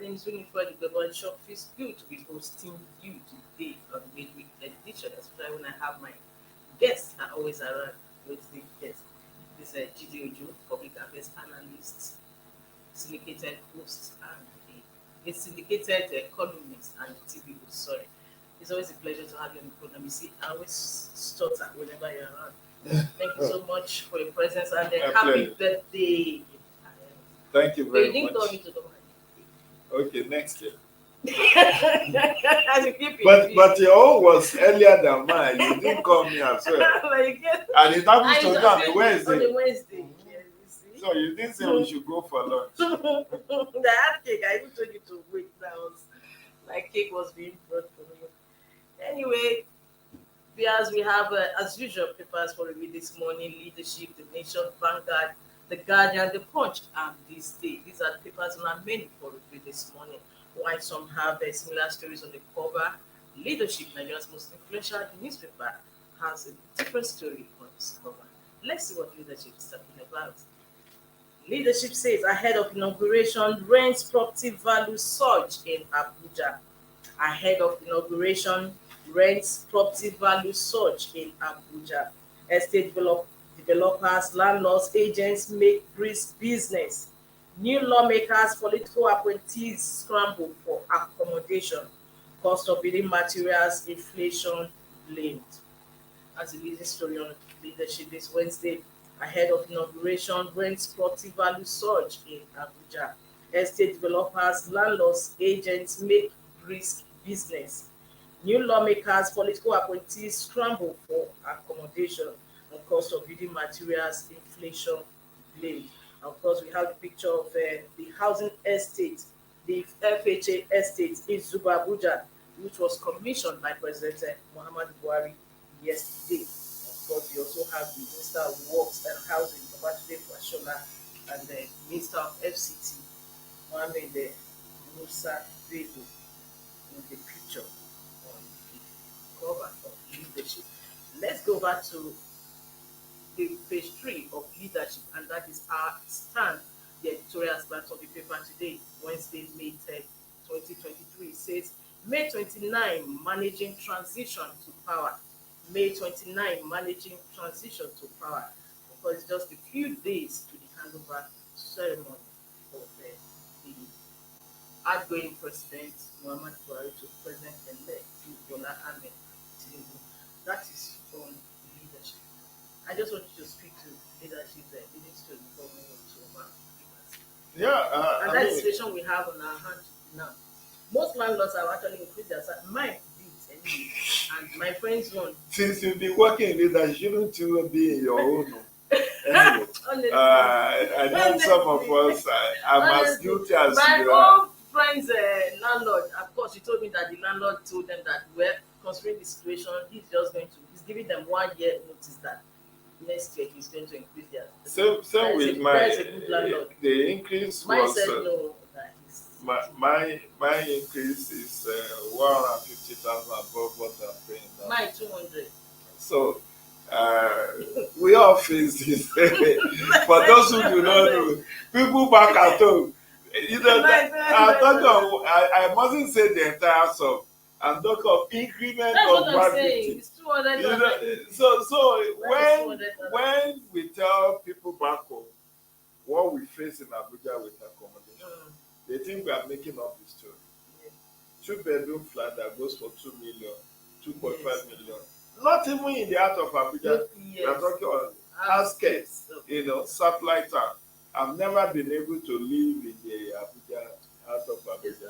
name is Winifred Gabon Shop. Feels good to be hosting you today on Midweek Edition, especially when I have my guests are always around. Wednesday guests. This is Gigi Ojo, public affairs analyst, syndicated host, and a syndicated columnist and TV host. Sorry. It's always a pleasure to have you on the program. You see, I always stutter whenever you're around. Thank you so much for your presence and happy birthday. Thank you very much. Call me to the Okay, next year. As you keep but your own was earlier than mine. You didn't call me as well. And it happens to be on a Wednesday. On a Wednesday, yes, you see. So you didn't say we should go for lunch. The hard cake, I even told you to wait. That was like cake was being brought for me. Anyway, as we have, as usual, papers for review this morning: Leadership, The Nation, Vanguard, The Guardian, The Punch, and This Day. These are the papers on our menu for review this morning. While some have similar stories on the cover, Leadership, Nigeria's most influential newspaper, has a different story on its cover. Let's see what Leadership is talking about. Leadership says ahead of inauguration, rent property value surge in Abuja. Ahead of inauguration, rent property value surge in Abuja. Estate developers, landlords, agents make brisk business. New lawmakers, political appointees scramble for accommodation. Cost of building materials, inflation blamed. As the leading story on Leadership this Wednesday, ahead of inauguration, rent property value surge in Abuja. Estate developers, landlords, agents make brisk business. New lawmakers, political appointees scramble for accommodation. And cost of building materials, inflation blamed. Of course, we have the picture of the housing estate, the FHA estate in Zuba Abuja, which was commissioned by President Muhammadu Buhari yesterday. Of course, we also have the Minister of Works and Housing, Babatunde Fashola, and the Minister of FCT, Mohammed Musa Bego, in the picture on the cover of Leadership. Let's go back to the page 3 of Leadership, and that is our stand, the editorial stand of the paper today, Wednesday, May 10, 2023. It says, May 29, managing transition to power. May 29, managing transition to power. Because it's just a few days to the handover ceremony of the outgoing president, Muhammadu Buhari, to President-elect Bola Ahmed Tinubu. That is on Leadership. I just want you to speak to Leadership leading story before we move to our papers. Yeah, and that's the situation we have on our hand now. Most landlords have actually increased their salary. Mine did anyway, and my friends won. Since you've been working in Leadership, shouldn't you be in your own? Anyway, I know some of us are as guilty as you are. My own friend's landlord, of course, he told me that the landlord told them that, well, considering the situation, he's giving them 1 year notice that next year he's going to increase their. So with the increase mine was said no, that my increase is 150,000 above what I'm paying now. Mine 200. So we all face this. For those who do not know, people back at home, I mustn't say the entire sum. I'm talking of increment of 150. It's 200. So when we tell people back home what we face in Abuja with accommodation, they think we are making up the story. Yeah. 2-bedroom flat that goes for 2 million, 2.5 million. Not even in the heart of Abuja. Yes. We are talking about outskirts, satellite town. I've never been able to live in the Abuja, heart of Abuja.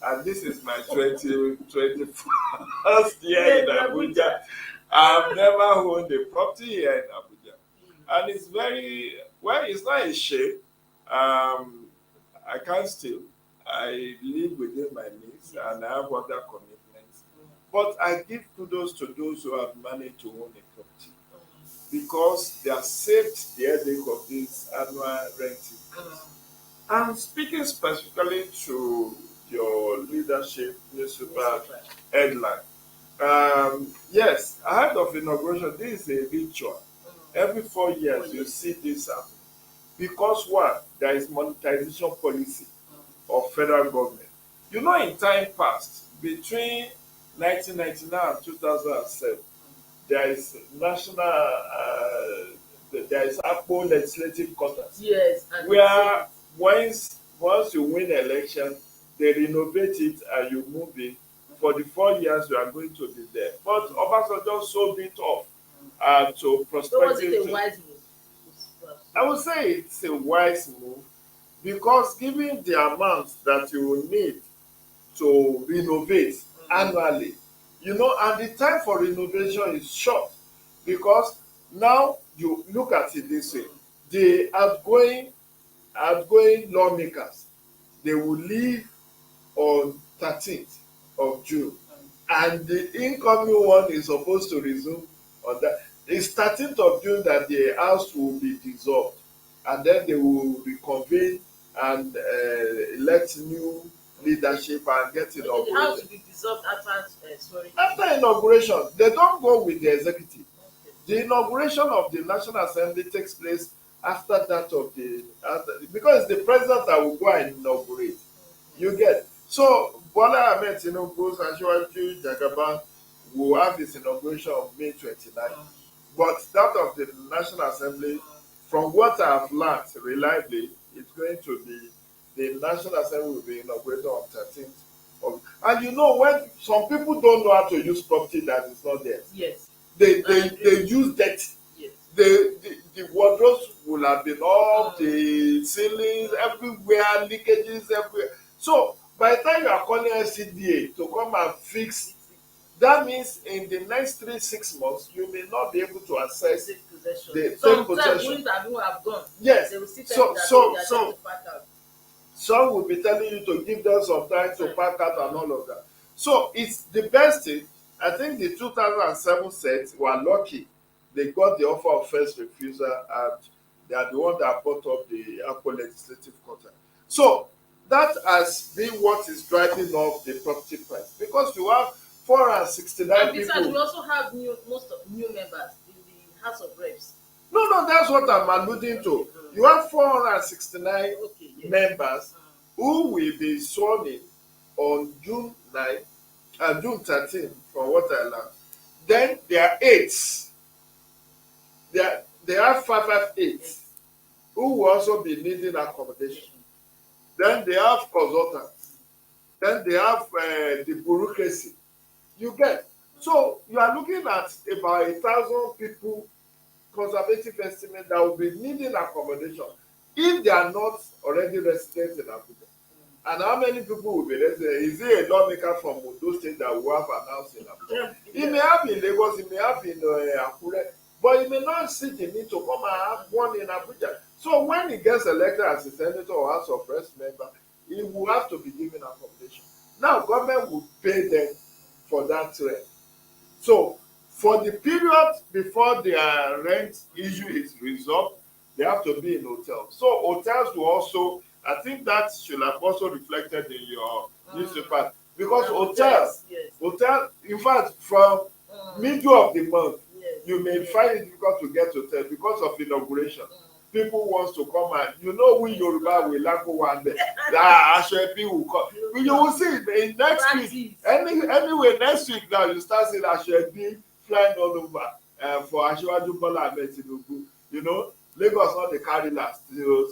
And this is my 21st year in Abuja. I've never owned a property here in Abuja. And it's it's not a shame. I can't steal. I live within my means and I have other commitments. But I give kudos to those who have managed to own a property because they have saved the headache of this annual renting. I'm speaking specifically to your Leadership newspaper headline. Yes, ahead of inauguration, this is a ritual. Every 4 years, you see this happen. Because one, there is monetization policy of federal government. In time past, between 1999 and 2007, there is there is Akpo legislative quarters Yes, and where once you win election, they renovate it and you move it. For the 4 years, you are going to be there. But Obasanjo sold it off to so was it a prospective. wise move? I would say it's a wise move because given the amount that you will need to renovate annually, and the time for renovation is short because now you look at it this way: the outgoing lawmakers, they will leave on 13th of June, and the incoming one is supposed to resume on that. It's 13th of June that the House will be dissolved, and then they will reconvene and elect new leadership and get Okay, the house inaugurated. will be dissolved after swearing. After inauguration, they don't go with the executive. Okay. The inauguration of the National Assembly takes place after that of because it's the president that will go and inaugurate. You get. So Bola Ahmed Tinubu's Asiwaju Jagaban will have his inauguration on May 29th. But that of the National Assembly, from what I have learned reliably, it's going to be the National Assembly will be inaugurated on 13th of. And when some people don't know how to use property that is not theirs, Yes. they use debt. Yes. The wardrobes will have been up, the ceilings everywhere, leakages everywhere. So by the time you are calling SCDA to come and fix, that means in the next 3-6 months you may not be able to access Take possession. the take Sometimes possession. wouldn't have gone. Yes. They will still So- tell you that so- they are so- trying to pack out. Some will be telling you to give them some time to pack out and all of that. So it's the best thing. I think the 2007 set were lucky. They got the offer of first refusal and they are the one that brought up the Akwai legislative quarter. So that has been what is driving up the property price because you have 469 And besides, we people. also have most of new members in the House of Reps. No, that's what I'm alluding to. You have 469 Okay, yes. members who will be sworn in on June 9 and June 13 from what I learned. Then there are aides. They have 558 who will also be needing accommodation. Then they have consultants. Then they have the bureaucracy. You get. So you are looking at about 1,000 people, conservative estimate, that will be needing accommodation if they are not already resident in Abuja. And how many people will be resident? Is it a lawmaker from Ondo State that will have an house in Abuja? He may have in Lagos, he may have in Akure, but he may not see the need to come and have one in Abuja. So when he gets elected as a senator or House of Reps member, he will have to be given accommodation. Now, government will pay them for that rent. So for the period before their rent issue is resolved, they have to be in hotels. So hotels will also, I think that should have also reflected in your newspaper because hotels, yes. in fact, from middle of the month, Yes. you may find it difficult to get hotel because of inauguration. People want to come and we Yoruba will like one day. Aṣọ ẹbí will come. You will see it in next week. Anyway, next week now you start seeing Aṣọ ẹbí flying all over for Asiwaju Bola Ahmed Tinubu. Lagos not the carry last.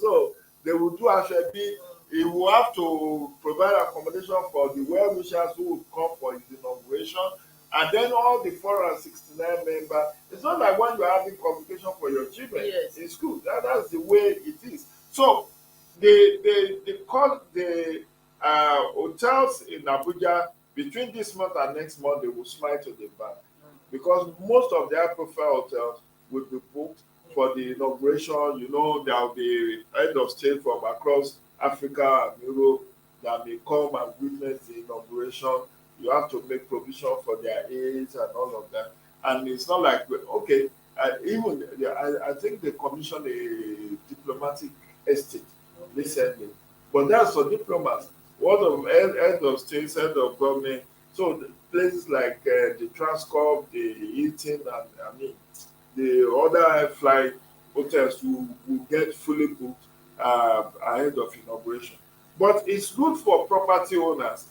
So they will do Aṣọ ẹbí. He will have to provide accommodation for the well-wishers who will come for his inauguration. And then all the 469 members, it's not like when you're having convocation for your children in school. That's the way it is. So they call the hotels in Abuja between this month and next month, they will smile to the bank because most of their profile hotels will be booked for the inauguration. There will be head of state from across Africa and Europe that may come and witness the inauguration. You have to make provision for their aids and all of that. And it's not like, okay, I think they commissioned a diplomatic estate recently. But that's for diplomats. What of head of states, head of government. So places like the Transcorp, the Hilton, and the other flight hotels will get fully booked ahead of inauguration. But it's good for property owners.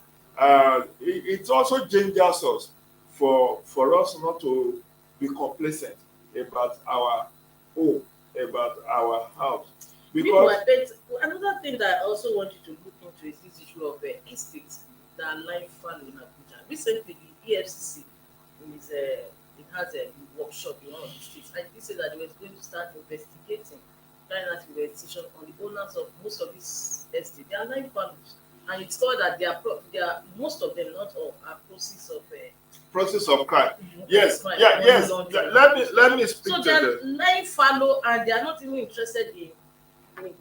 It also dangers us for us not to be complacent about our home, about our house. Because Meanwhile, but another thing that I also want you to look into is this issue of estates that are lying fallow in Abuja. Recently, the EFCC is it has a workshop in one of the states, and they said that they were going to start investigating, carrying out investigation on the owners of most of these estates. They are lying fallow, and it's called that they are most of them, not all, are process of crime. yes, Yes, crime, yeah, money yes. laundering. Let me speak So to they are the lying fallow, and they are not even interested in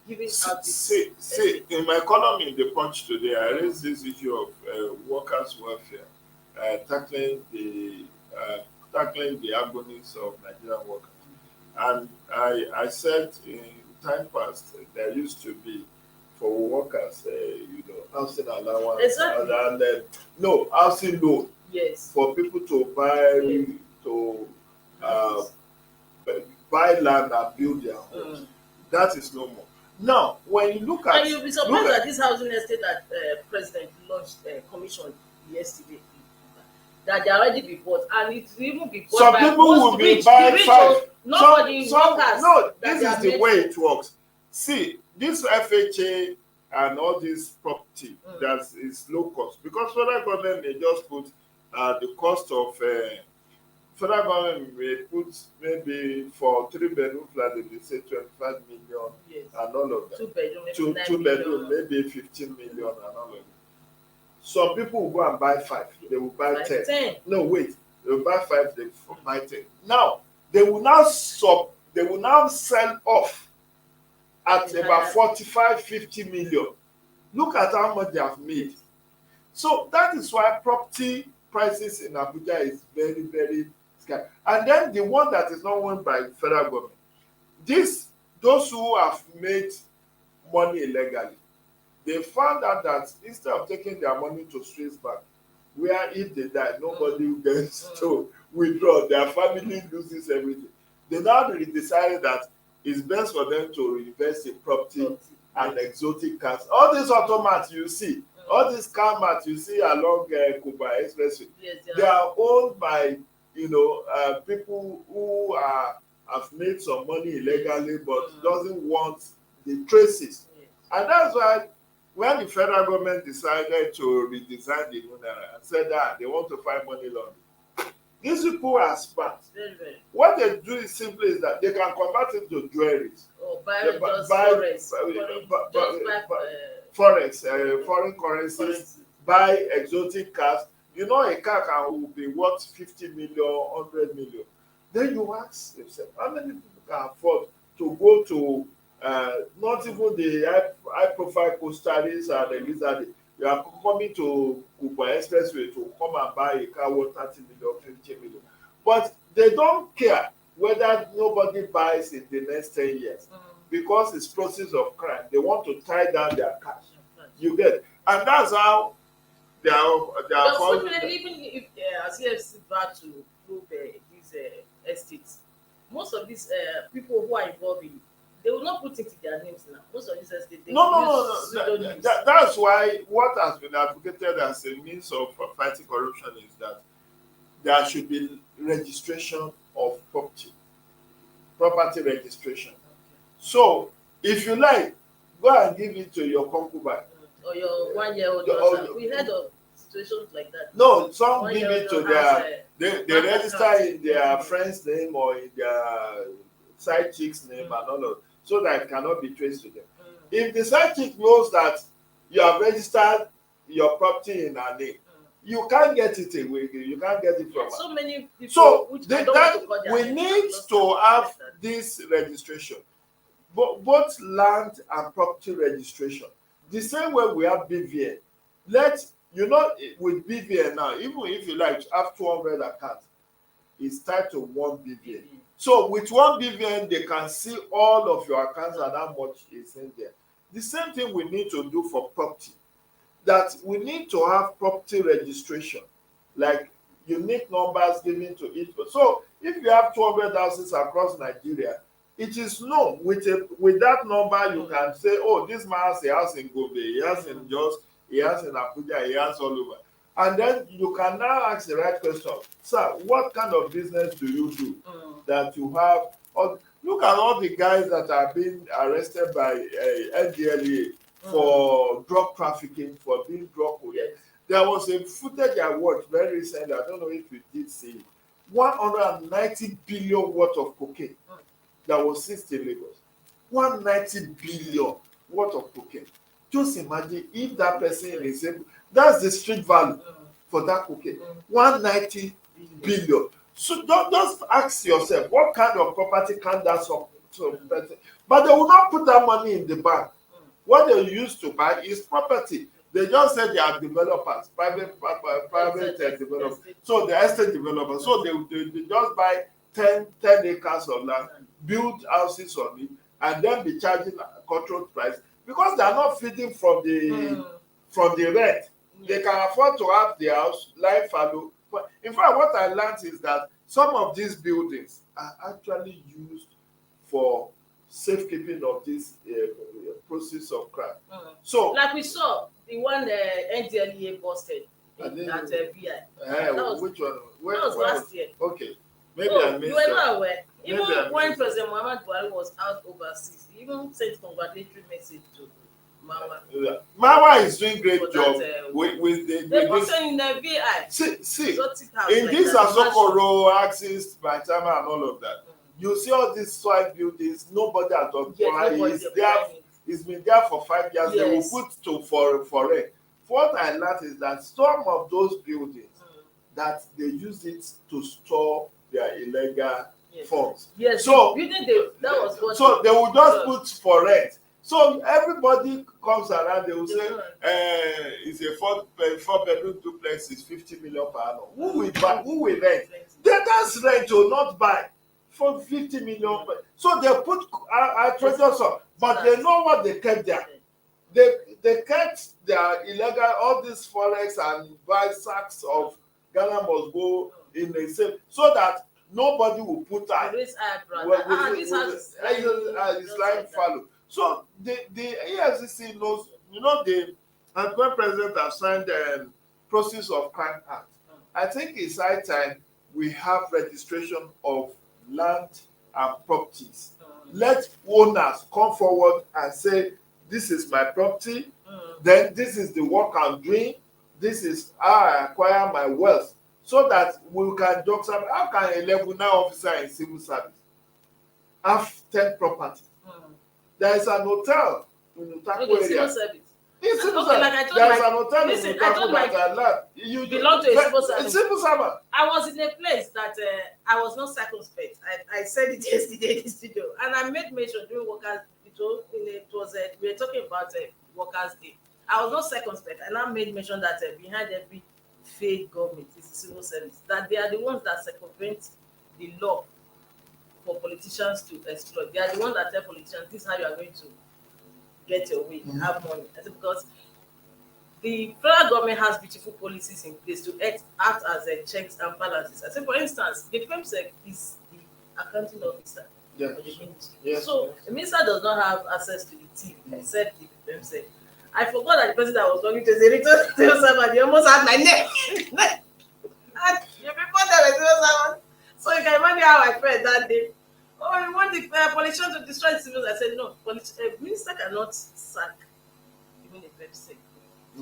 giving out this see, in my column in the Punch today, I Mm. raised this issue of workers' welfare, uh, tackling the tackling the agonies of Nigerian workers. And I said in time past there used to be for workers, housing allowance Exactly. and no housing loan Yes. for people to buy Yes. to uh, Houses. buy land and build their homes. Mm. That is no more. Now, when you And you'll be look surprised at that this housing estate that President launched commission yesterday, that they already be bought, and it will even be bought some by people will most be rich, buy the rich, five. not for the workers No, that this they is are the meant way for. it works. See, this FHA and all this property that is low cost because federal government may just put the cost of federal government may put maybe for 3 bedroom flat they may say 25 million Yes. and all of that. 2 bedroom, maybe Two 9 two bedroom million. maybe 15 million and all of that. Some people will go and buy five, they will buy 10. 10. No, wait, they will buy five, they will buy 10. Now, they will now sell off at Yeah. about 45, 50 million. Look at how much they have made. So that is why property prices in Abuja is very, very scarce. And then the one that is not owned by federal government, those who have made money illegally, they found out that instead of taking their money to Swiss bank, where if they die, nobody gets to withdraw, their family loses everything. They now decided that it's best for them to invest in property and exotic cars. All these automats you see, all these car mats you see along Kuma Expressway, Yes, they are owned by people who have made some money illegally but doesn't want the traces. Yes. And that's why when the federal government decided to redesign the Naira and said that they want to find money laundering, these people are smart. Very, very. What they do is simply is that they can convert it to jewelries. Or buy They just buy- forex. just Buy Forex, foreign currencies, currency. buy exotic cars. You know, a car can be worth 50 million, 100 million. Then you ask yourself, how many people can afford to go to not even the high profile Costa Rica and Elizabeth? You are coming to Kuma Expressway to come and buy a car worth 30 million, 50 million. But they don't care whether nobody buys in the next 10 years because it's process of crime. They want to tie down their cash. You get, and that's how they are. Unfortunately, even if as EFCC back to prove these estates, most of these people who are involved in, they will not put it in their names now. Most of these estates, they No. use pseudonyms. That's why what has been advocated as a means of fighting corruption is that there should be registration of property registration. So if you like, go and give it to your concubine. Or your 1-year-old Or- daughter. We heard of situations like that. No, some give 1-year-old it to daughter has, they bank register account. in their friend's name or in their side chick's name and all of, so that it cannot be traced to them. If the side chick knows that you have registered your property in her name, you can't get it away. You can't get it from her. So many people. So which they, I don't that want to call their we names, need just to like have that. this registration, both land and property registration. The same way we have BVN. With BVN now, even if you like have 200 accounts, it's tied to one BVN. So with one BVN, they can see all of your accounts and how much is in there. The same thing we need to do for property. That we need to have property registration, like unique numbers given to each. So if you have 200 houses across Nigeria, it is known with that number. You can say, oh, this man has a house in Gombe, he has in Jos, he has in Abuja, he has all over. And then you can now ask the right question. Sir, what kind of business do you do that you have? Look at all the guys that are being arrested by NDLEA for drug trafficking, for being drug courier. Yes. There was a footage I watched very recently. I don't know if you did see it. 190 billion worth of cocaine that was seized in Lagos. 190 billion worth of cocaine. Just imagine if that person is able, that's the street value for that cocaine. 190 billion. So don't just ask yourself, what kind of property can that some person? But they will not put that money in the bank. What they used to buy is property. They just said they are developers, private developers. So the estate developers. So they just buy 10 acres of land, build houses on it, and then be charging a controlled price because they are not feeding from the rent. They can afford to have their house, life fallow. But in fact, what I learned is that some of these buildings are actually used for safekeeping of this process of crime. So, like we saw the one NDLEA busted at VI. Which one? That was last year. Okay, maybe I missed you were that. not aware. Even when missed President Muhammad Buhari was out overseas, he even sent congratulatory message to Mama. Mama is doing great For job that, with they put her in the VI. See, House, in like this that, Asokoro, Axis, Bantama, and all of that, you see all these soil buildings. Nobody has occupied. It's been there for 5 years. They will put for rent. What I learned is that some of those buildings that they use it to store their illegal funds. Yes. So that was what so they will just put for rent. So everybody comes around, they will say, it's a four bedroom duplex is 50 million per annum. Who will buy? Who will rent? That's rent or not buy for 50 million. So they put treasures up, but they know what they kept there. They kept their illegal, all these forex and buy sacks of Ghana must go in the safe so that nobody will put that. It's like follow. So the EFCC knows, the Akwai president has signed the Process of Crime Act. I think it's high time we have registration of land and properties. Let owners come forward and say, this is my property, then this is the work I'm doing, this is how I acquire my wealth, so that we can judge how can a level 9 officer in civil service have 10 property? There is an hotel in Utaku area. In civil service. There is an hotel in Utaku that you belong to a civil service. I was in a place that I was not circumspect. I said it yesterday in the studio, and I made mention during workers. We were talking about Workers' Day. I was not circumspect, and I made mention that behind every failed government is the civil service. That they are the ones that circumvent the law for politicians to exploit. They are the ones that tell politicians this is how you are going to get your way, have money. I said, because the federal government has beautiful policies in place to act as checks and balances. I said, for instance, the FEMSEC is the accounting officer of the ministry. So the minister does not have access to the team except the FEMSEC. I forgot that the person that was talking to the return servant, they almost had my name. And you people there were civil servant. So you can imagine how I felt that day. Oh, you want the politician to destroy the civil? I said, no, minister cannot sack even a FEMSEC.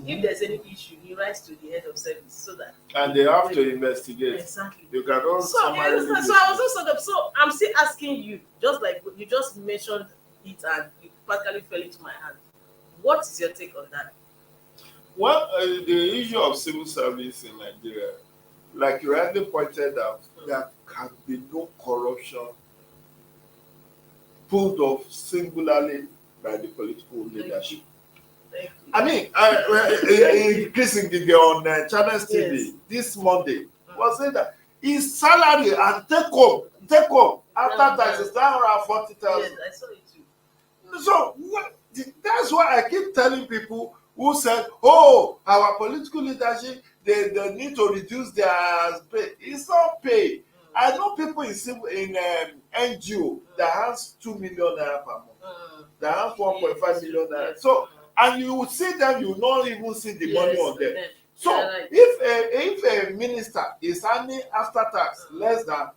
If there's any issue, he writes to the head of service so that. And they have to investigate. Exactly. You cannot. So I was also so I'm still asking you, just like you just mentioned it and you practically fell into my hand. What is your take on that? Well, the issue of civil service in Nigeria, like you rightly pointed out, there can be no corruption pulled off singularly by the political leadership. I mean, Chris Ngige on Channels TV this Monday was saying that his salary and take home after tax is 940,000. Yes, I saw it too. So that's why I keep telling people who said, "Oh, our political leadership they need to reduce their pay." It's not pay. I know people in NGO that has 2 million naira per month, that has 1.5 million naira. So, and you will see them, you will not even see the money on them. So, if a minister is earning after tax less than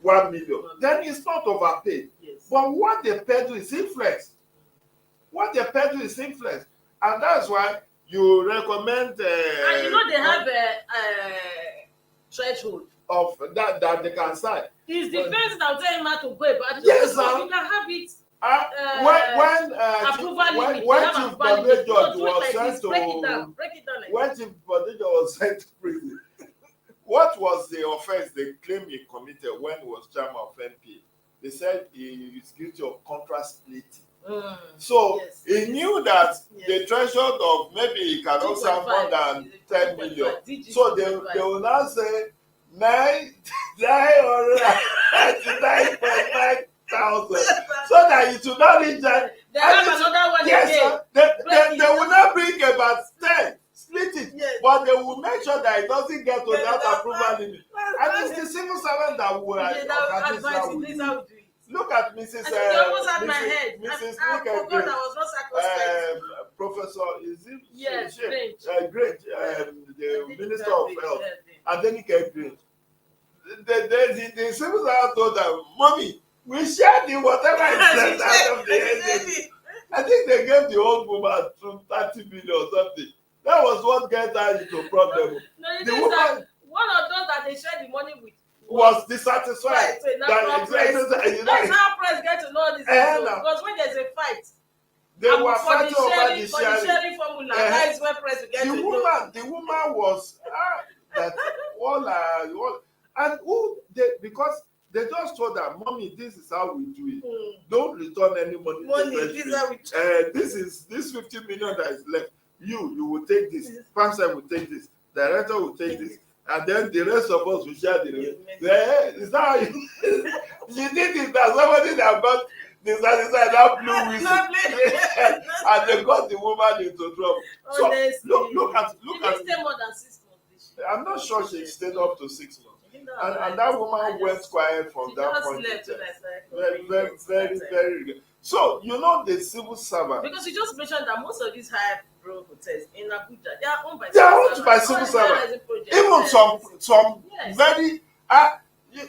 1 million, then it's not overpaid. But what they pay to is influence. What they pay to is influence, and that's why you recommend. And you know they have a threshold of that they can sign. It's the person that will tell him how to go about it. Yes, sir. You can have it. When Chief Badejo was sent to break it down. When Chief Badejo was sent to prison, what was the offense they claimed he committed when he was chairman of NPA? They said he is guilty of contract splitting. So he knew that the threshold of maybe he cannot serve more than 10 million. So they will now say 999.9 thousand, so that it will not reach that. They have another one again. They will not bring about 10, split it, but they will make sure that it doesn't get to that approval limit. And it's the civil servant that will advise it. Look at Mrs. Professor, is it? Yes, Great, the Minister of Health, and then he came Great. The civil servant told them, "Mommy, we share the whatever is left out of the NDC." I think they gave the old woman 30 million or something. That was what got her into problem. No, the woman, one of those that they shared the money with was dissatisfied. Right, so that's how press get to know this. Because when there's a fight, they were fighting over the sharing formula. That is where press get to know. The woman was that all and who they, because they just told her, "Mommy, this is how we do it. Don't return any money to treasury. This 50 million that is left. You will take this. Pastor will take this. Director will take this, and then the rest of us will share the rest." Is that how you? She did it that somebody that got that blue whistle, and they got the woman into trouble. So look at. Stay more than 6 months. I'm not sure she stayed up to 6 months. And that woman went quiet from that point. Very good. So, you know, the civil servant. Because you just mentioned that most of these high bro hotels in Abuja, they are owned by civil servants. Even some very,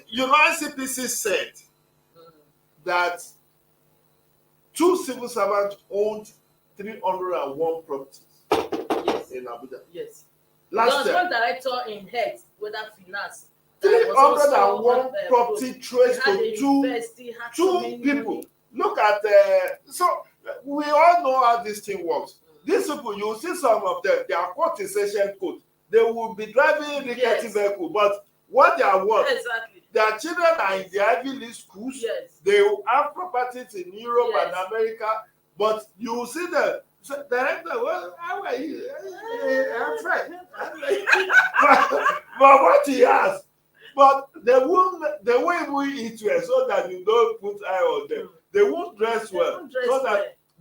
you know, ICPC said that 2 civil servants owned 301 properties in Abuja. Yes. Last year, one director in health, whether finance. 301 property traced to two people. Look at so we all know how this thing works. These people, you see some of them, their court is ancient code. They will be driving rickety vehicle, but what they are worth, their children are in the Ivy League schools. They have properties in Europe and America, but you see them. So, director, well, how are you? I'm fine. But what he has, but they won't even eat well, so that you don't put eye on them. They won't dress well.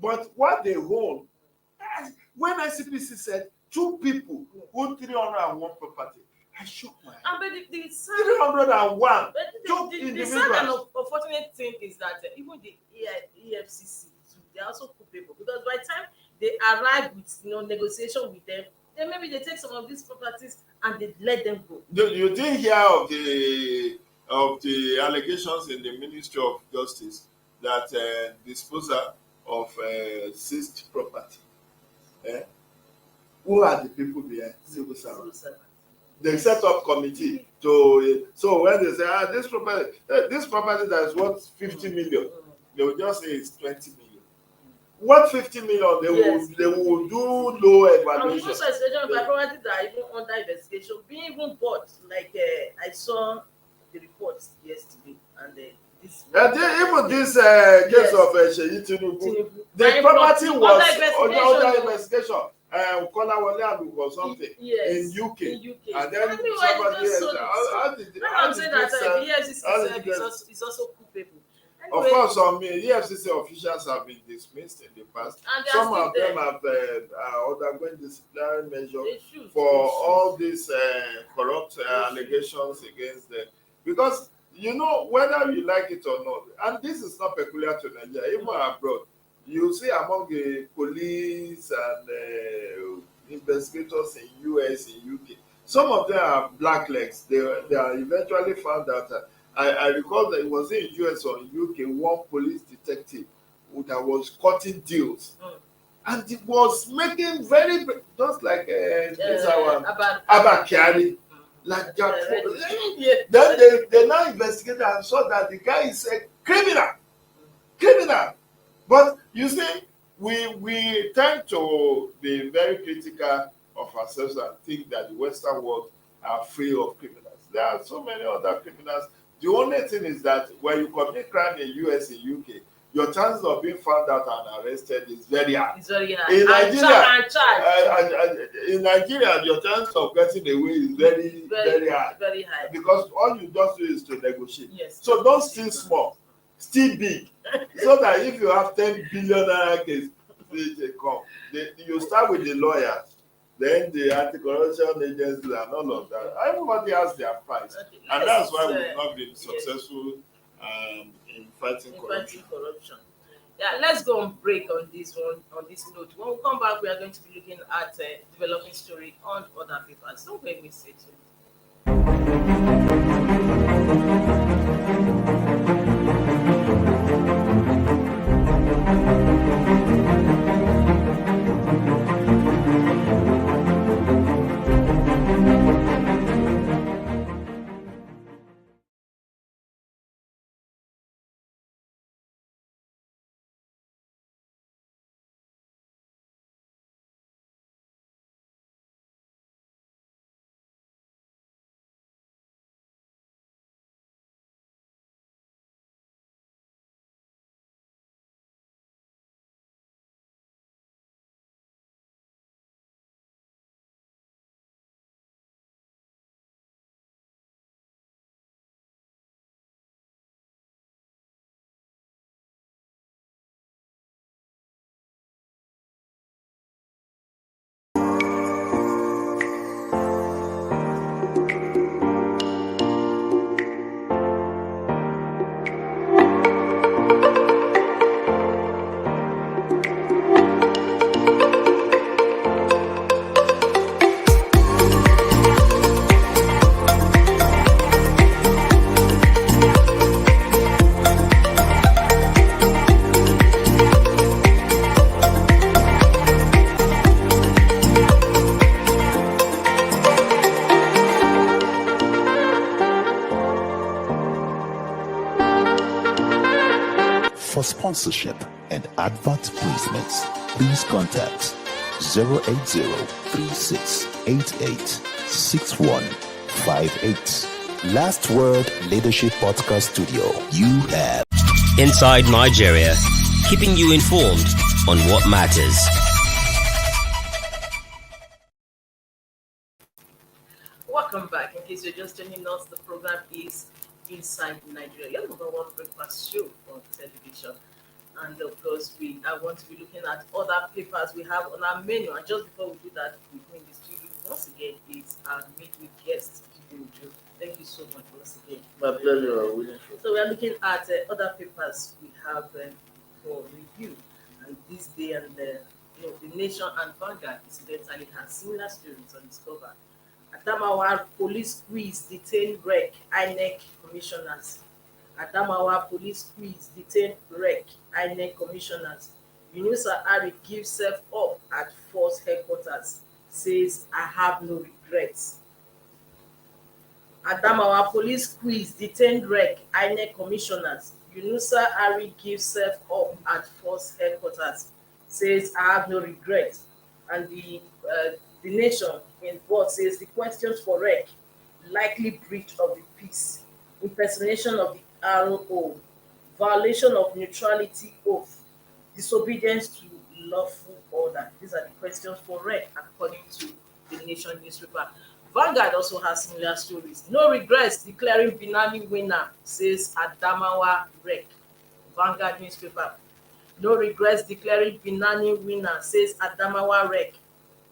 But what they own, when ICPC said 2 people own 301 property, I shook my head. But the 301. The sad and unfortunate thing is that even the EFCC, they also cook people, because by the time they arrive with negotiation with them, then maybe they take some of these properties and they let them go. You didn't hear of the allegations in the Ministry of Justice that disposal of seized property. Who are the people behind? Civil servants. They set up committee to. So when they say, this property that is worth 50 million, they will just say it's 20 million. What 50 million? They will do low evaluation. Also, especially by properties that are even under investigation, being even bought. Like I saw the reports yesterday, and even this case of Shirin Tinubu, the property was under investigation. Kolawole or something in UK. And then somebody else. The is also coupable. Of course, some EFCC officials have been dismissed in the past. Some of them have undergone disciplinary measures for all these corrupt allegations against them. Because you know, whether you like it or not, and this is not peculiar to Nigeria, even abroad, you see among the police and investigators in US, in UK, some of them are blacklegs. They are eventually found out. I recall that it was in US or in UK, one police detective that was cutting deals. And it was making very, just like this our Abakiari, like Jack. Then they now investigated and saw that the guy is a criminal. But you see, we tend to be very critical of ourselves and think that the Western world are free of criminals. There are so many other criminals. The only thing is that when you commit crime in US, in UK, your chances of being found out and arrested is very high. It's very high. In Nigeria, in Nigeria, your chance of getting away is very high. Very high. Because all you just do is to negotiate. Yes. So don't steal small, steal big. So that if you have 10 billion naira case, they come. You start with the lawyers, then the anti-corruption agencies and all of that. Everybody has their price. Okay, And that's why we've not been successful in fighting corruption. Yeah, let's go on break on this one, on this note. When we come back, we are going to be looking at developing story on other papers. Don't make me say it. For sponsorship and advert placements, please contact 080-3688-6158. Last Word Leadership Podcast Studio. You have Inside Nigeria, keeping you informed on what matters. Welcome back. In case you're just joining us, the program is Inside Nigeria, your number one breakfast show on television. And of course, I want to be looking at other papers we have on our menu. And just before we do that, with me in the studio once again is our midweek guest, Joe. Thank you so much once again. My pleasure, William. So we are looking at other papers we have for review. And this day, and the Nation and Vanguard incidentally has similar stories on its cover. Adamawa police quiz detain REC INEC commissioners. Adamawa police quiz detain REC INEC commissioners. Yunusa Ari gives self up at force headquarters. Says, I have no regrets. Adamawa police quiz detain REC INEC commissioners. Yunusa Ari gives self up at force headquarters. Says, I have no regrets. And the Nation in board says the questions for REC: likely breach of the peace, impersonation of the RO, violation of neutrality oath, disobedience to lawful order. These are the questions for REC according to the Nation newspaper. Vanguard also has similar stories. No regrets declaring Binani winner, says Adamawa REC. Vanguard newspaper. No regrets declaring Binani winner, says Adamawa REC.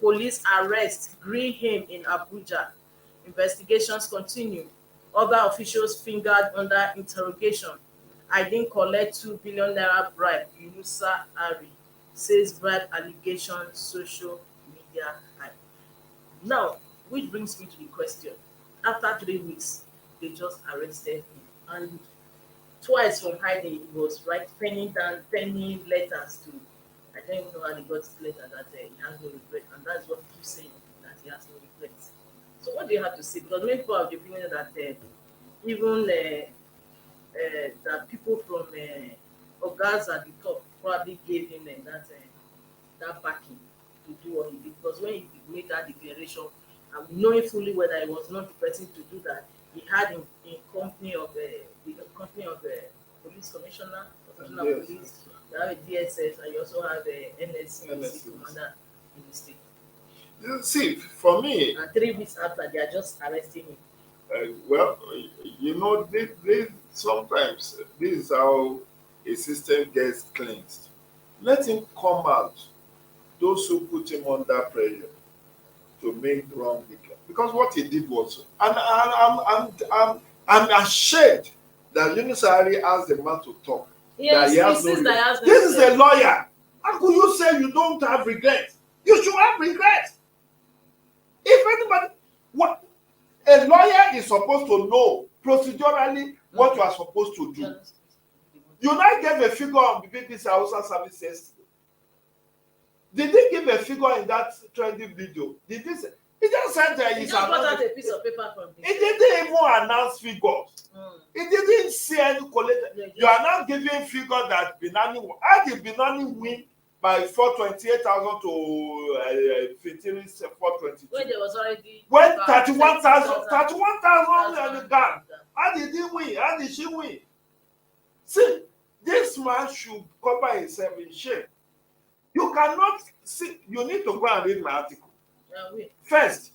Police arrest, grill him in Abuja. Investigations continue. Other officials fingered under interrogation. I didn't collect 2 billion naira bribe, Yunusa Ari says bribe allegation social media hype. Now, which brings me to the question. After 3 weeks, they just arrested him. And twice from hiding, he was penning letters to. I don't even know how he got his letter that he has no regret. And that's what he keeps saying, that he has no regrets. So what do you have to say? Because many people have the opinion that even that people from Ogas at the top probably gave him that backing to do what he did. Because when he made that declaration, knowing fully whether he was not the person to do that, he had in company of police commissioner of police, you have a DSS, and you also have a NSC commander in the state. You see, for me, And 3 weeks after, they are just arresting him. well, sometimes this is how a system gets cleansed. Let him come out. Those who put him under pressure to make wrong declare, because what he did was, and I'm ashamed that Yunus Ari asked the man to talk. Yes, that he has no regret. This is a lawyer. How could you say you don't have regret? You should have regret. If anybody, what a lawyer is supposed to know procedurally what you are supposed to do. You now gave a figure on the BBC Hausa services. Did they give a figure in that trending video? Did this? He just said that he just brought out a piece of paper from the. He didn't even announce figures. He didn't see any collector. You are now giving figure that Binani. How did Binani win by 428,000 to 422? When there was already. When 31,000 in the gap. How did he win? How did she win? See, this man should cover himself in shame. You cannot see. You need to go and read my article. First,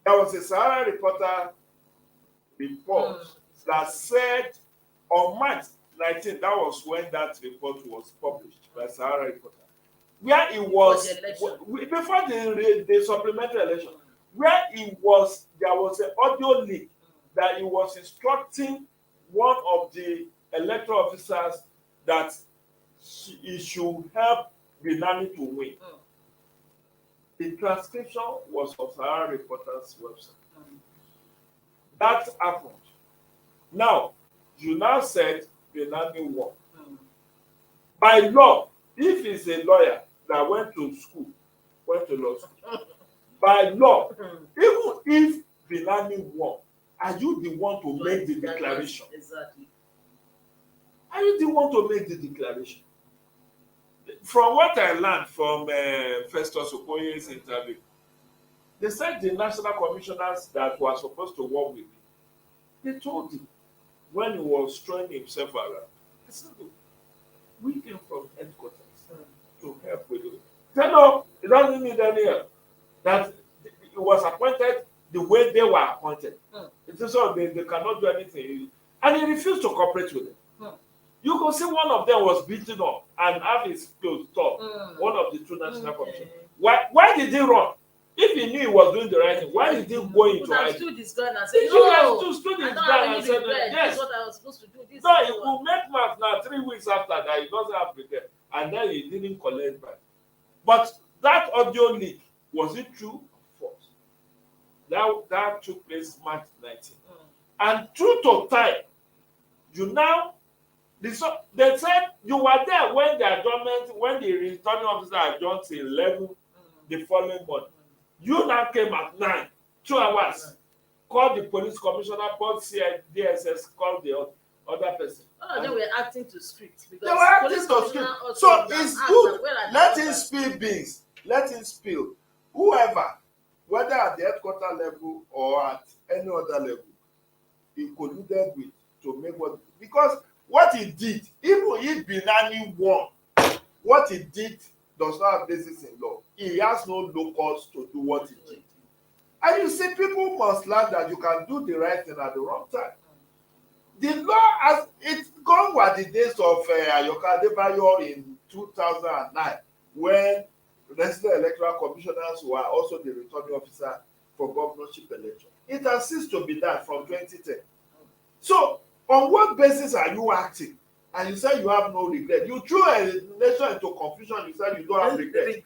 there was a Sahara reporter report that said on March 19, that was when that report was published by Sahara reporter, where it was before the supplementary election, where there was an audio leak that he was instructing one of the electoral officers that he should help Binani to win. The transcription was on Sahara reporter's website. That happened. Now, you now said Binani won. By law, if he's a lawyer that went to law school, by law, even if Binani won, are you the one to make the declaration? Exactly. Are you the one to make the declaration? From what I learned from Festus Okoye's interview, they said the national commissioners that were supposed to work with him, they told him when he was throwing himself around, I said, look, we came from headquarters to help with it. Said, no, it doesn't need any help. That it was appointed the way they were appointed. It is so they cannot do anything. And he refused to cooperate with them. You could see one of them was beaten up and have his clothes torn. One of the two national commissioners. Why did he run? If he knew he was doing the right thing, why did he go into it? He stood his ground and said, yes, what I was supposed to do. No, he will make marks now 3 weeks after that. He doesn't have regret. And then he didn't collect back. But that audio leak, was it true or false? That took place March 19. And true to time, they said you were there when the returning officer adjourned to 11 the following morning. You now came at 9, 2 hours. Called the police commissioner, called DSS, called the other person. All of them were acting to script. They were acting to script. So it's good. Let him spill beans. Let him spill. Whoever, whether at the headquarter level or at any other level, he colluded with to make what, because what he did, even if Binani won, what he did does not have basis in law. He has no locus to do what he did. And you see, people must learn that you can do the right thing at the wrong time. The law has it's gone with the days of Ayoka Adebayo in 2009, when resident electoral commissioners were also the returning officer for governorship election. It has ceased to be that from 2010. So, on what basis are you acting? And you say you have no regret. You threw a nation into confusion. You said you don't have regret.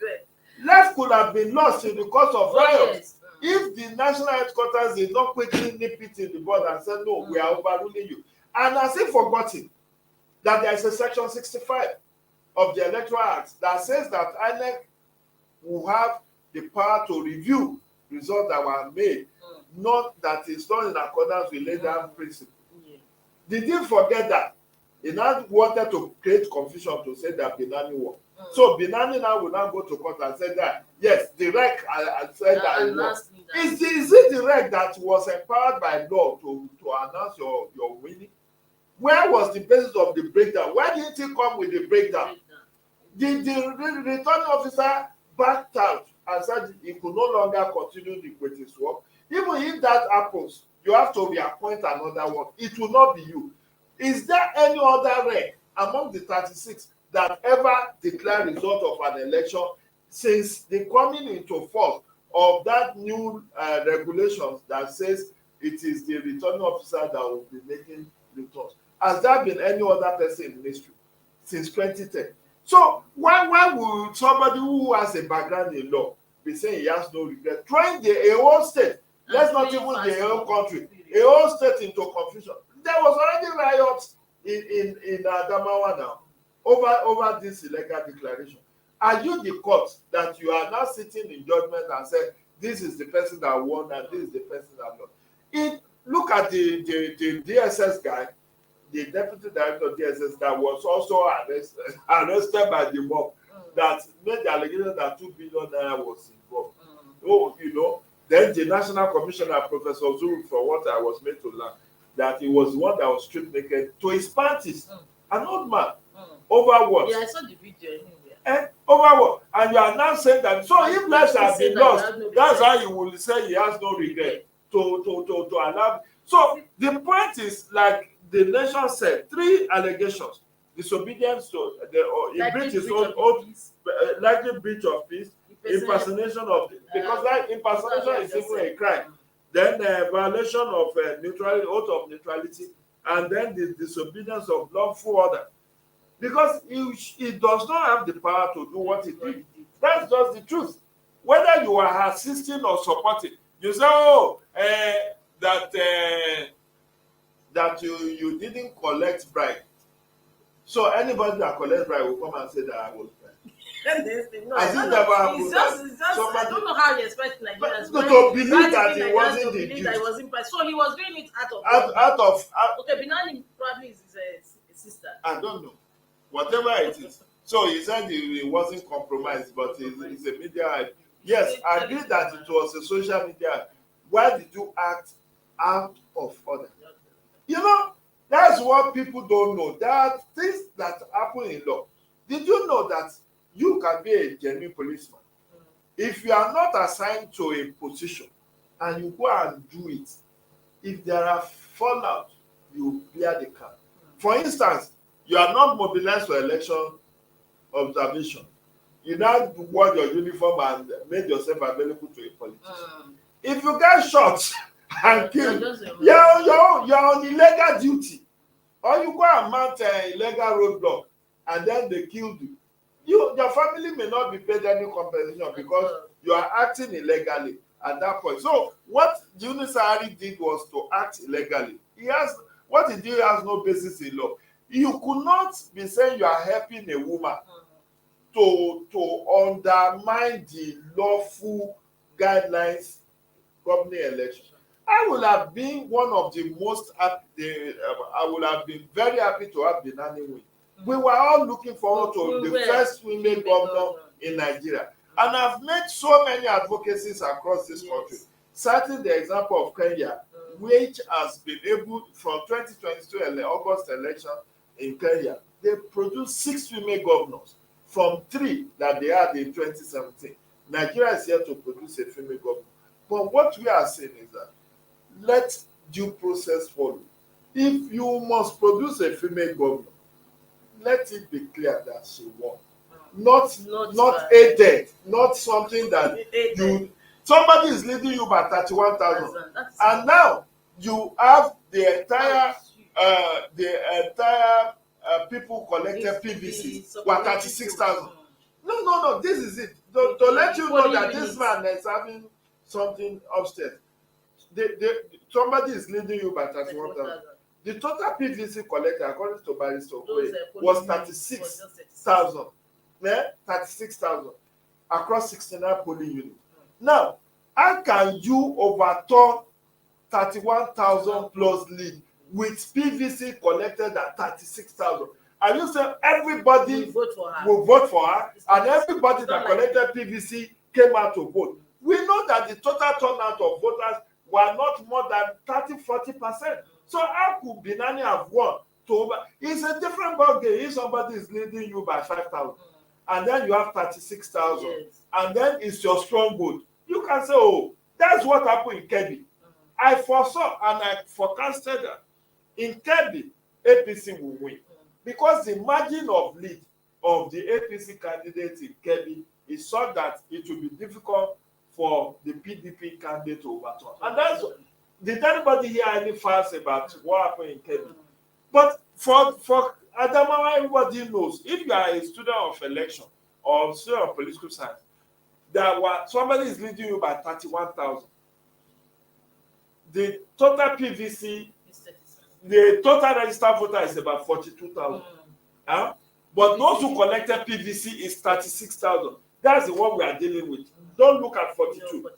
Life could have been lost in the course of riots. If the national headquarters did not quickly nip it in the bud and said, no, we are overruling you. And has he forgotten that there is a section 65 of the Electoral Act that says that INEC will have the power to review results that were made, not that it's not in accordance with legal principle. Did he forget that? He now wanted to create confusion to say that Binani won. So Binani now will now go to court and say that, yes, the REC said that he won. Is it the REC that was empowered by law to announce your winning? Where was the basis of the breakdown? Why didn't he come with the breakdown? The returning officer backed out and said he could no longer continue with his work. Even if that happens, you have to reappoint another one. It will not be you. Is there any other REC among the 36 that ever declared result of an election since the coming into force of that new regulations that says it is the returning officer that will be making returns? Has there been any other person in history since 2010? So why would somebody who has a background in law be saying he has no regret? Trying a whole state, let's not even the whole country, a whole state into confusion. There was already riots in Adamawa now over this illegal declaration. Are you the court that you are now sitting in judgment and say this is the person that won and this is the person that lost? Look at the DSS guy, the deputy director of DSS that was also arrested by the mob that made the allegation that 2 billion naira was involved. Oh, then the national commissioner, Professor Zuru, for what I was made to learn, that he was the one that was stripped naked to his panties, an old man, over what? Yeah, I saw the video anyway. And over what? And you are now saying that, so if lives have been lost, that's how you will say he has no regret to allow. So the point is, like the nation said, 3 allegations: disobedience to the breach his own oath, likely breach of peace, impersonation of because that impersonation is even a crime. Then violation of neutrality, oath of neutrality, and then the disobedience of lawful order. Because he does not have the power to do what he did. That's just the truth. Whether you are assisting or supporting, you say, that you didn't collect bribe. So anybody that collects bribe will come and say that I was bribe. I don't know how you expect Nigerians to believe that it wasn't the juice. So he was doing it out of okay, Binani probably is a sister. I don't know. Whatever it is. So he said he wasn't compromised, but it's a media. Yes, I agree that it was a social media. Why did you act out of order? That's what people don't know. There are things that happen in law. Did you know that you can be a genuine policeman? If you are not assigned to a position and you go and do it, if there are fallout, you bear the cap. For instance, you are not mobilized for election observation. You now wore your uniform and made yourself available to a politician. If you get shot and killed, you're on illegal duty. Or you go and mount an illegal roadblock and then they killed you. Your family may not be paid any compensation because you are acting illegally at that point. So what Unisari did was to act illegally. What he did has no basis in law. You could not be saying you are helping a woman to undermine the lawful guidelines governing election. I would have been one of the most happy. I would have been very happy to have Binani win. We were all looking forward to the first women governor in Nigeria. And I've made so many advocacies across this country, citing the example of Kenya, which has been able, from 2022 August election in Kenya, they produced 6 female governors from 3 that they had in 2017. Nigeria is here to produce a female governor. But what we are saying is that let due process follow. If you must produce a female governor, let it be clear that she won. Not aided, not something that you Somebody is leading you by 31,000, and now you have the entire people collected PVC were 36,000. No. This is it. To let you know that this man is having something upstairs. Somebody is leading you by 31,000. The total PVC collected, according to Barrister Akwai, was 36,000. 36,000 across 69 polling units. Now, how can you overturn 31,000 plus lead with PVC collected at 36,000? And you say everybody will vote for her, and everybody that collected PVC came out to vote. We know that the total turnout of voters were not more than 30-40%. So how could Binani have won? It's a different ballgame if somebody is leading you by 5,000, and then you have 36,000, and then it's your strong vote. You can say, oh, that's what happened in Kebbi. I foresaw and I forecasted that in Kebbi, APC will win. Because the margin of lead of the APC candidate in Kebbi is such that it will be difficult for the PDP candidate to overturn. And that's, did anybody hear any fuss about what happened in Kebbi? But for Adamawa, everybody knows, if you are a student of election or student of political science, that somebody is leading you by 31,000. The total PVC, the total registered voter is about 42,000. But those who collected PVC is 36,000. That's the one we are dealing with. Don't look at 42.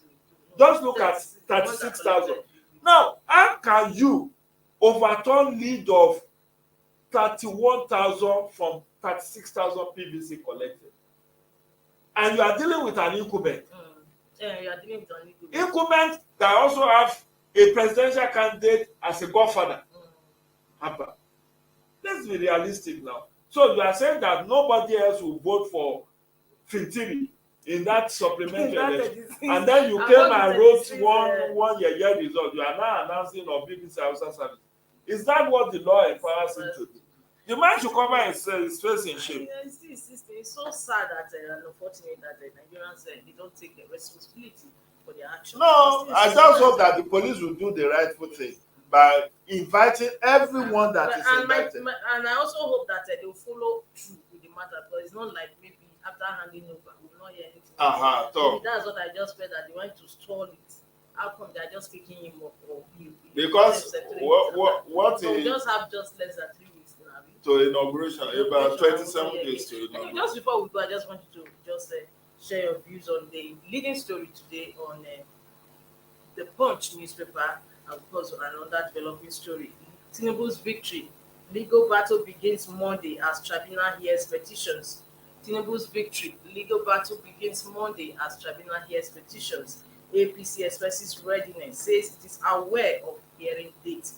Just look at 36,000. Now, how can you overturn lead of 31,000 from 36,000 PVC collected? And you are dealing with an incumbent. You are dealing with an incumbent. Incumbent that also have a presidential candidate as a godfather. Let's be realistic now. So you are saying that nobody else will vote for Fintiri in that supplementary election, and then you came and wrote one year result. You are now announcing of BBC Hausa service. Is that what the law empowers him to do? The man should cover his face in shame. It's so sad that and unfortunate that the Nigerians they don't take the responsibility for their actions. No, I just hope that the police will do the rightful thing by inviting everyone that is invited. And I also hope that they will follow through with the matter, because it's not like maybe after handing over, we will not hear anything. Maybe that's what I just felt, that they want to stall it. How come they are just picking him up? Because what so we just have just less than 3 weeks now. To inauguration, about 27 days to inauguration. Just before we go, I just want you to just share your views on the leading story today on the Punch newspaper, and of course another developing story. Tinubu's victory. Legal battle begins Monday as tribunal hears petitions. Tinubu's victory. Legal battle begins Monday as tribunal hears petitions. APC expresses readiness, says it is aware of hearing date.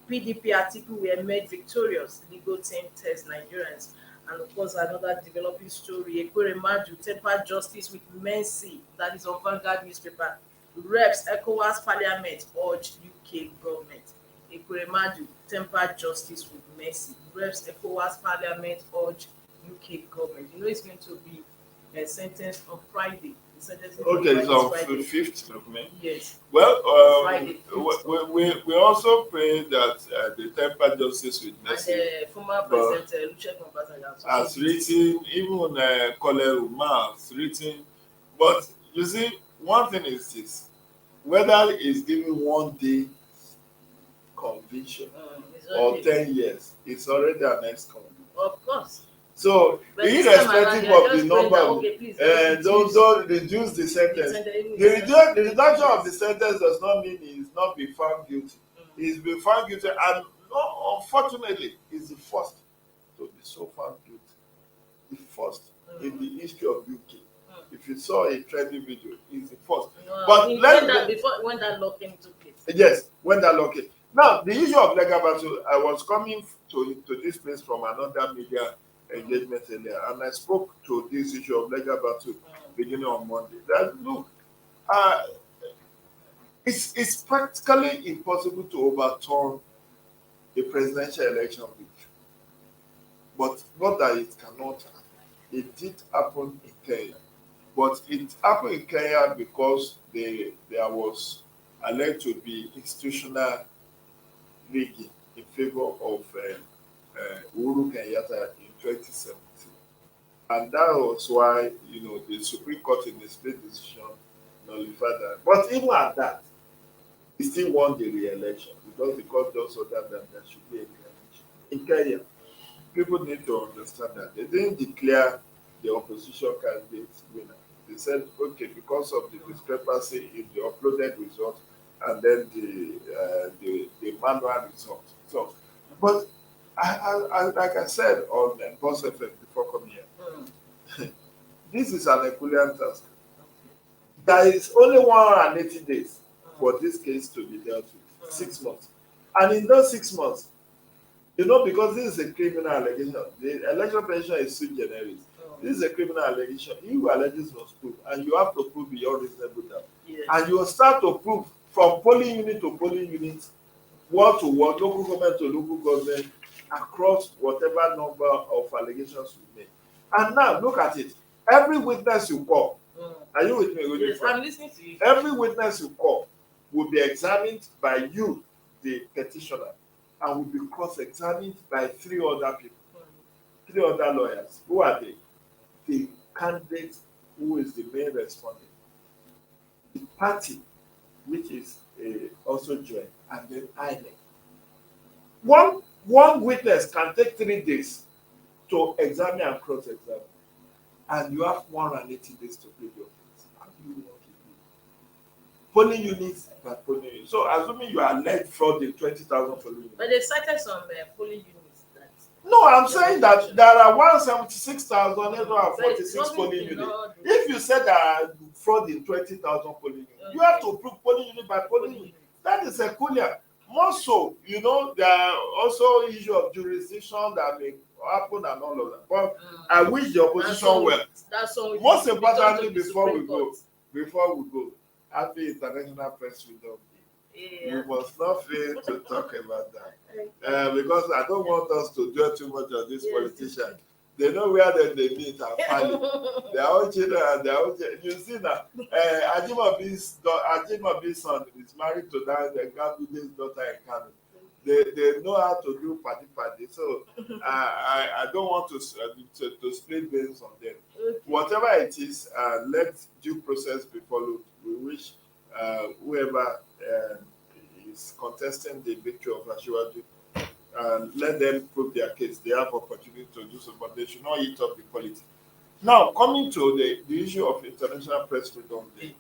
PDP article were made victorious. Legal team tests Nigerians. And of course, another developing story. Ekweremadu tempered justice with mercy. That is on Vanguard newspaper. Reps ECOWAS Parliament urge UK government. Ekweremadu tempered justice with mercy. Reps ECOWAS Parliament urge UK government. You know it's going to be sentenced on Friday. Okay, so 5th of May. Yes. Well, Friday, we also pray that the tempered justice with mercy. And former President Olusegun Obasanjo has written, even Kole Umar has written. But you see, one thing is this: whether it's given 1 day conviction or 10 years, it's already an ex-conviction. Of course. So, irrespective of the number, don't reduce the sentence. The reduction of the sentence does not mean he's not been found guilty. He's been found guilty, and unfortunately, he's the first to be so found guilty. The first in the history of UK. If you saw a trending video, he's the first. But when that law came into place. Yes, when that law came. Now, the issue of legal battle, I was coming to this place from another media engagement earlier, and I spoke to this issue of legal battle beginning on Monday. That look, it's practically impossible to overturn a presidential election victory. But not that it cannot happen. It did happen in Kenya. But it happened in Kenya because there was alleged to be institutional rigging in favor of Uhuru Kenyatta in 2017. And that was why, the Supreme Court in the split decision nullified that. But even at that, he still won the re-election because the court just ordered that there should be a re-election. In Kenya, people need to understand that they didn't declare the opposition candidate winner. They said, okay, because of the discrepancy in the uploaded result and then the manual result. So, but like I said on Boss Effect before coming here, this is an equivalent task. There is only 180 days for this case to be dealt with, 6 months. And in those 6 months, because this is a criminal allegation, the election petition is sui generis. This is a criminal allegation. He who alleges must prove, and you have to prove beyond reasonable doubt. Yes. And you will start to prove from polling unit to polling unit, ward to ward, local government to local government, across whatever number of allegations you make. And now look at it. Every witness you call, are you with me? Yes, I'm listening to you. Every witness you call will be examined by you, the petitioner, and will be cross-examined by 3 other people, 3 other lawyers. Who are they? The candidate who is the main respondent, the party which is also joined, and then INEC. One witness can take 3 days to examine and cross-examine, and you have 180 days to plead your case. How do you want to do it? Polling units by polling units. So assuming you are led fraud in 20,000 polling units. But they cited some polling units. No, I'm saying that there are 176,846 polling units. If you said there are fraud in 20,000 polling units, you have to prove polling unit by polling unit. That is a peculiar. More so, there are also issues of jurisdiction that may happen and all of that. But I wish the opposition well. Most importantly, before we go, happy International Press Freedom Day. We must not fail to talk about that. Because I don't want us to dwell too much on these politicians. They know where they meet and find They are all children and they are all children. You see now, Ajimabi's son is married to that Gambi's daughter in Kana. They know how to do party. So I don't want to split bills on them. Okay. Whatever it is, let due process be followed. We wish whoever is contesting the victory of Ashiwaju, let them prove their case. They have opportunity to do so, but they should not eat up the politics. Now, coming to the issue of International Press Freedom Day,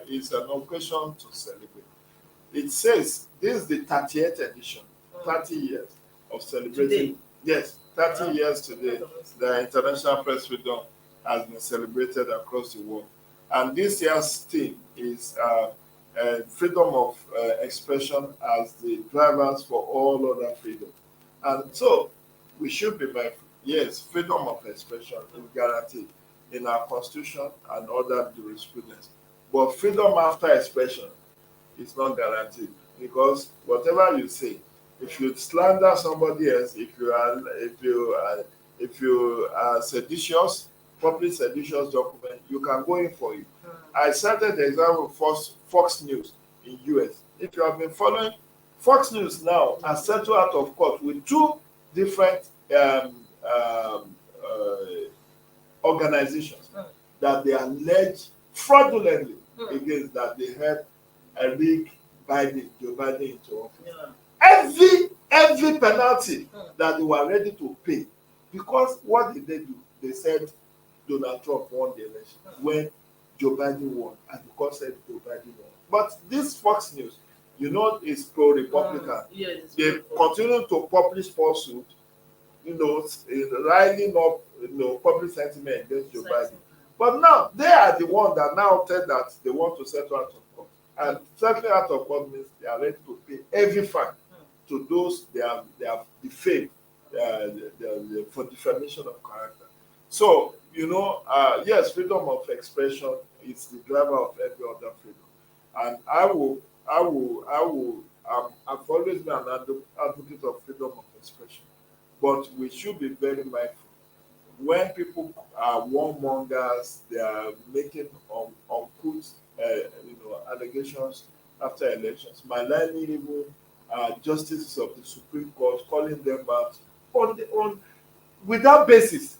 is an occasion to celebrate. It says this is the 30th edition, 30 years of celebrating. Today. Yes, 30 years today, the International Press Freedom has been celebrated across the world. And this year's theme is freedom of expression as the drivers for all other freedom. And so we should be mindful. Yes, freedom of expression is guaranteed in our constitution and other jurisprudence. But freedom after expression is not guaranteed, because whatever you say, if you slander somebody else, if you are seditious, public seditious document, you can go in for it. I cited the example of Fox News in US. If you have been following, Fox News now has settled out of court with 2 different organizations that they allege fraudulently against that they had a rig Joe Biden into office. Every penalty that they were ready to pay, because what did they do? They said Donald Trump won the election when Joe Biden won, and the court said Joe Biden won. But this Fox News, is pro-Republican. Yes, they continue to publish falsehood, riling up, public sentiment against Joe Biden. But now they are the ones that now tell that they want to settle out of court, and settling out of court means they are ready to pay every fine to those they have defamed for defamation of character. So yes, freedom of expression is the driver of every other freedom, and I've always been an advocate of freedom of expression, but we should be very mindful when people are warmongers, they are making uncouth, allegations after elections, maligning even justices of the Supreme Court, calling them out on without basis,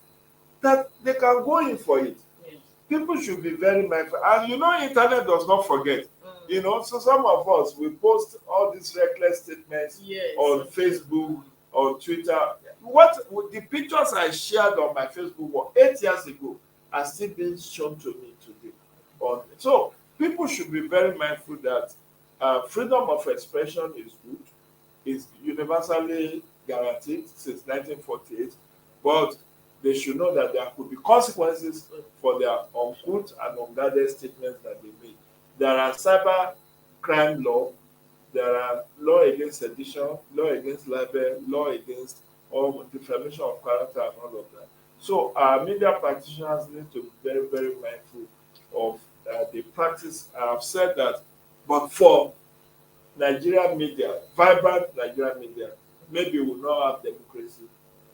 that they can go in for it. Yes. People should be very mindful. And internet does not forget. So some of us, we post all these reckless statements on Facebook, on Twitter. The pictures I shared on my Facebook were 8 years ago are still being shown to me today. So people should be very mindful that freedom of expression is good, is universally guaranteed since 1948, but they should know that there could be consequences for their uncouth and unguarded statements that they make. There are cyber crime law, there are law against sedition, law against libel, law against defamation of character and all of that. So our media practitioners need to be very, very mindful of the practice. I have said that, but for Nigerian media, vibrant Nigerian media, maybe we will not have democracy,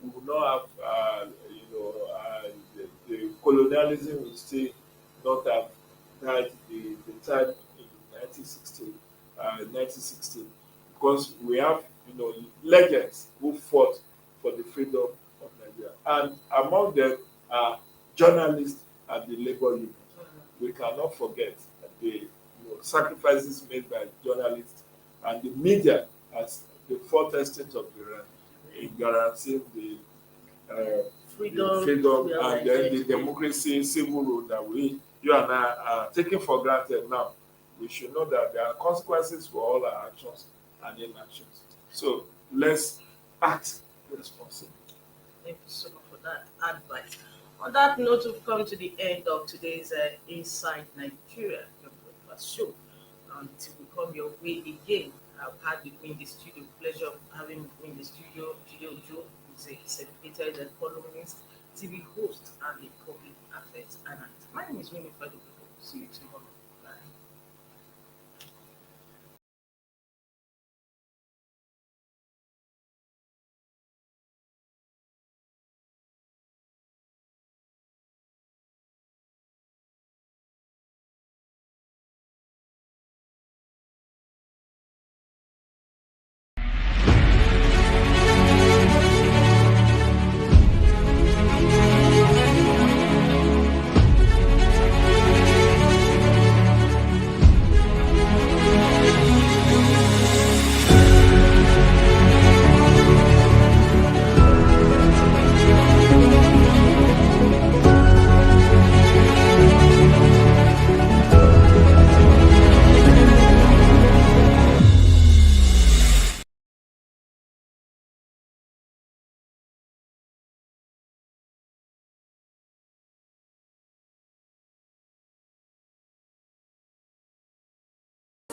we will not have, the colonialism will still not have died the time in 1960, because we have, legends who fought for the freedom of Nigeria, and among them are journalists and the labor union. We cannot forget the sacrifices made by journalists and the media as the fourth estate of Iran in guaranteeing the freedom and then the democracy, civil rule that you and I are taking for granted now. We should know that there are consequences for all our actions and inactions. So let's act responsibly. Thank you so much for that advice. On that note, we've come to the end of today's Inside Nigeria, your breakfast show. Until we come your way again, I've had with me in the studio, pleasure of having with me in the studio, Joe, who's a certificated columnist, TV host, and a public affairs analyst. My name is Winnie Fado. See you tomorrow. Bye.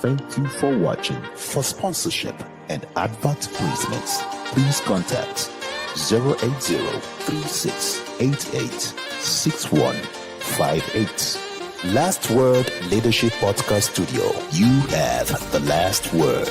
Thank you for watching. For sponsorship and advert placements, please contact 080-3688-6158. Last Word Leadership Podcast Studio. You have the last word.